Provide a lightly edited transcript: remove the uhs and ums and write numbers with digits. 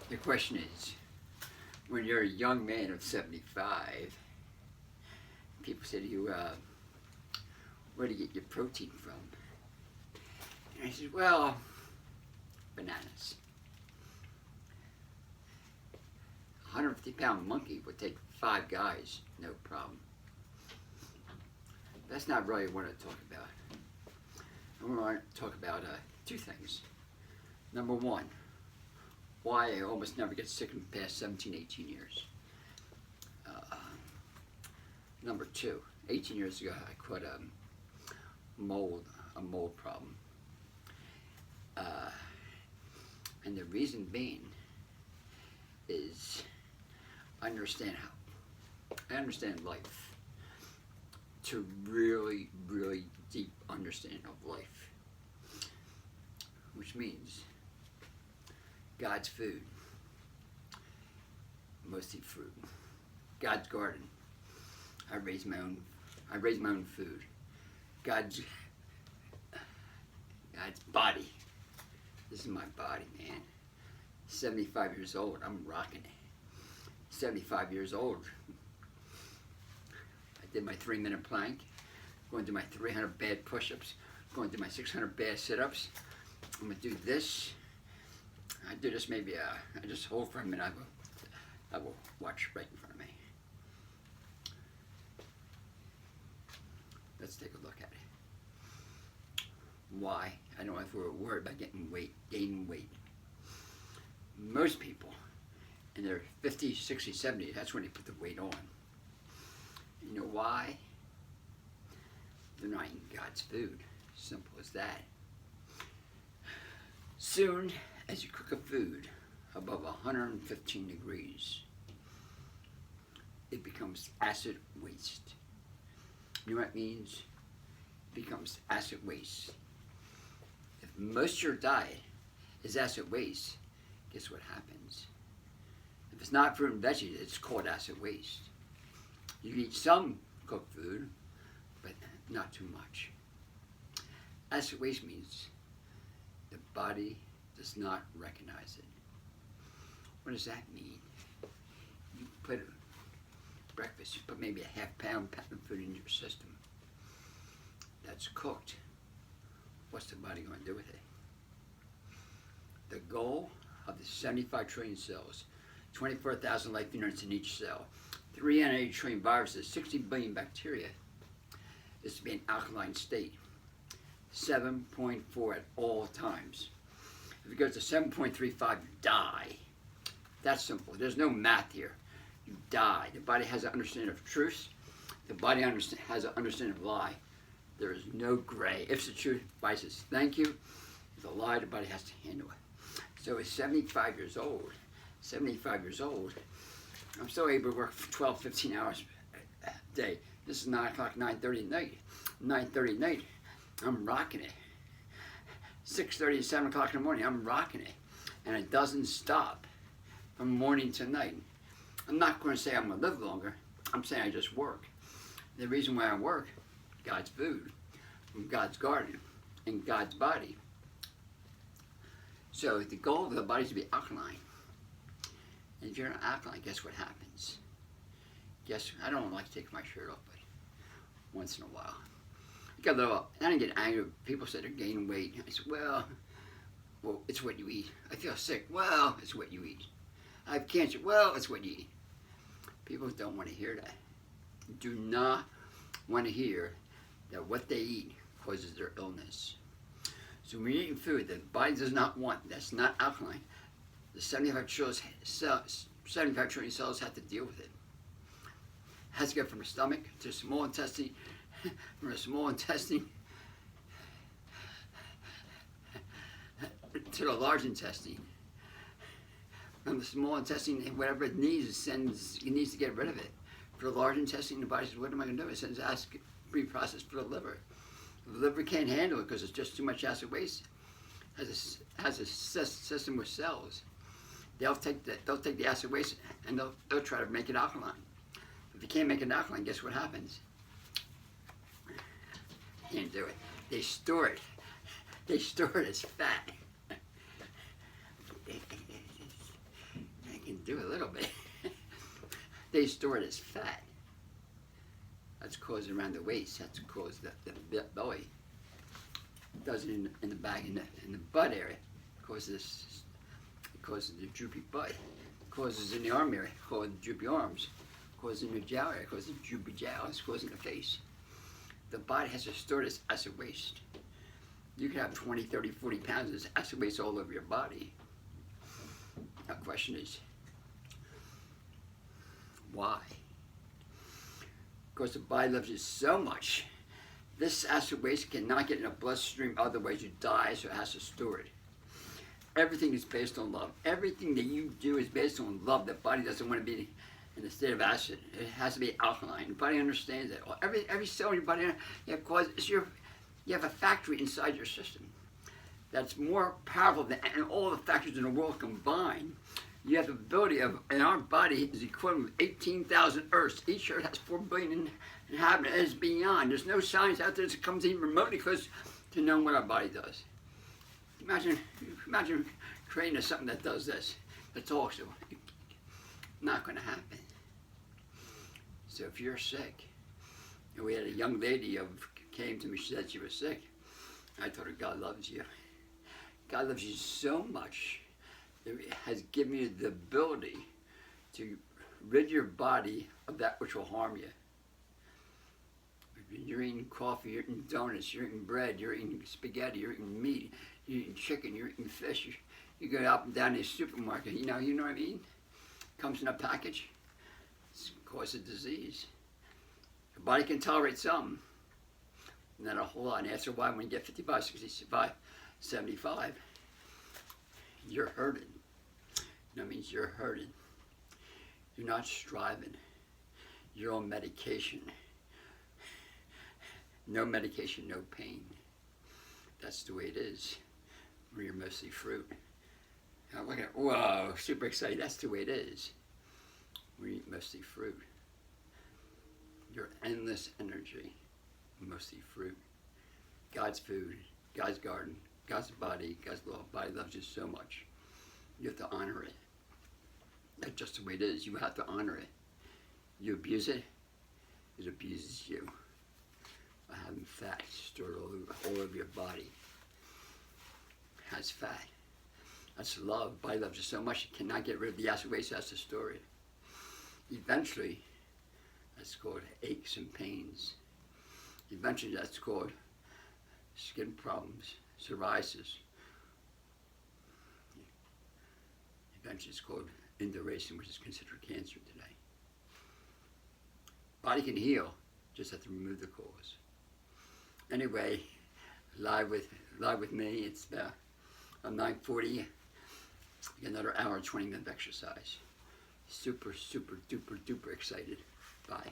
The question is, when you're a young man of 75, people say to you, where do you get your protein from? And I said, well, bananas. A 150-pound monkey would take 5 guys, no problem. That's not really what I want to talk about. I want to talk about 2 things. Number 1, why I almost never get sick in the past 17, 18 years. Number 2, 18 years ago I caught a mold problem. And the reason being is I understand life to really, really deep understanding of life, which means God's food, mostly fruit. God's garden. I raise my own food. God's body. This is my body, man. 75 years old, I'm rocking it. 75 years old. I did my 3-minute plank, going to my 300 bad push-ups, going to my 600 bad sit-ups. I'm gonna do this. I do this maybe, I just hold for a minute. I will watch right in front of me. Let's take a look at it. Why? I don't know if we're worried about gaining weight. Most people in their 50s, 60s, 70s, that's when they put the weight on. You know why? They're not eating God's food. Simple as that. Soon as you cook a food above 115 degrees, it becomes acid waste. You know what it means? It becomes acid waste. If most of your diet is acid waste, guess what happens? If it's not fruit and veggies, it's called acid waste. You eat some cooked food, but not too much. Acid waste means the body does not recognize it. What does that mean? You put breakfast, you put maybe a half-pound of food in your system that's cooked. What's the body going to do with it? The goal of the 75 trillion cells, 24,000 life units in each cell, 380 trillion viruses, 60 billion bacteria, is to be in alkaline state. 7.4 at all times. If it goes to 7.35, you die. That's simple. There's no math here. You die. The body has an understanding of truth. The body has an understanding of lie. There is no gray. If it's the truth, the body says thank you. If it's a lie, the body has to handle it. So at 75 years old, I'm still able to work for 12, 15 hours a day. This is 9 o'clock, 9:30 at night. 9:30 at night, I'm rocking it. 6:30 to 7 o'clock in the morning, I'm rocking it. And it doesn't stop from morning to night. I'm not going to say I'm going to live longer. I'm saying I just work. The reason why I work, God's food, from God's garden, and God's body. So the goal of the body is to be alkaline. And if you're not alkaline, guess what happens? I don't like to take my shirt off, but once in a while. I don't get angry when people say they're gaining weight. I say, well, it's what you eat. I feel sick. Well, it's what you eat. I have cancer. Well, it's what you eat. People don't want to hear that. Do not want to hear that what they eat causes their illness. So when you're eating food that the body does not want, that's not alkaline, the 75 trillion cells have to deal with it. It has to go from the stomach to the small intestine, from the small intestine to the large intestine. From the small intestine, whatever it needs, it needs to get rid of it. For the large intestine, the body says, what am I going to do? It sends acid reprocessed for the liver. The liver can't handle it because it's just too much acid waste. Has a system with cells. They'll take the acid waste and they'll try to make it alkaline. If you can't make it alkaline, guess what happens? Can't do it. They store it. They store it as fat. do a little bit. They store it as fat. That's caused around the waist. That's caused the belly. It does it in the back, in the butt area. It causes the droopy butt. It causes in the arm area. It causes the droopy arms. It causes in the jowl area. It causes the droopy jowl. It's causing the face. The body has to store this acid waste. You can have 20, 30, 40 pounds of acid waste all over your body. The question is, why? Because the body loves you so much. This acid waste cannot get in the bloodstream, otherwise you die, so it has to store it. Everything is based on love. Everything that you do is based on love. The body doesn't want to be in a state of acid. It has to be alkaline. The body understands that. Every cell in your body, you have a factory inside your system that's more powerful than all the factories in the world combined. You have the ability of, and our body is equivalent with 18,000 Earths. Each Earth has 4 billion inhabitants. It's beyond. There's no science out there that comes even remotely close to knowing what our body does. Imagine creating something that does this, that talks to it. Not going to happen. So if you're sick, and we had a young lady came to me, she said she was sick. I told her, God loves you. God loves you so much. It has given you the ability to rid your body of that which will harm you. You're eating coffee, you're eating donuts, you're eating bread, you're eating spaghetti, you're eating meat, you're eating chicken, you're eating fish. You go up and down to the supermarket, you know what I mean? Comes in a package. It's causes disease. The body can tolerate some, not a whole lot. And after a while, when you get 55, 65, 75, you're hurting. That means you're hurting. You're not striving. You're on medication. No medication, no pain. That's the way it is when you're mostly fruit. Now look at, whoa, super excited. That's the way it is. We eat mostly fruit. Your endless energy, mostly fruit. God's food, God's garden, God's body, God's law. Body loves you so much. You have to honor it. That's just the way it is. You have to honor it. You abuse it, it abuses you. By having fat stored all over your body. It has fat. That's love. Body loves you so much it cannot get rid of the acid waste. That's the story. Eventually, that's called aches and pains. Eventually, that's called skin problems, psoriasis. Eventually, it's called induracin, which is considered cancer today. Body can heal, just have to remove the cause. Anyway, live with me. It's about 9:40. Get another hour, 20 minutes of exercise. Super, super, duper, duper excited. Bye.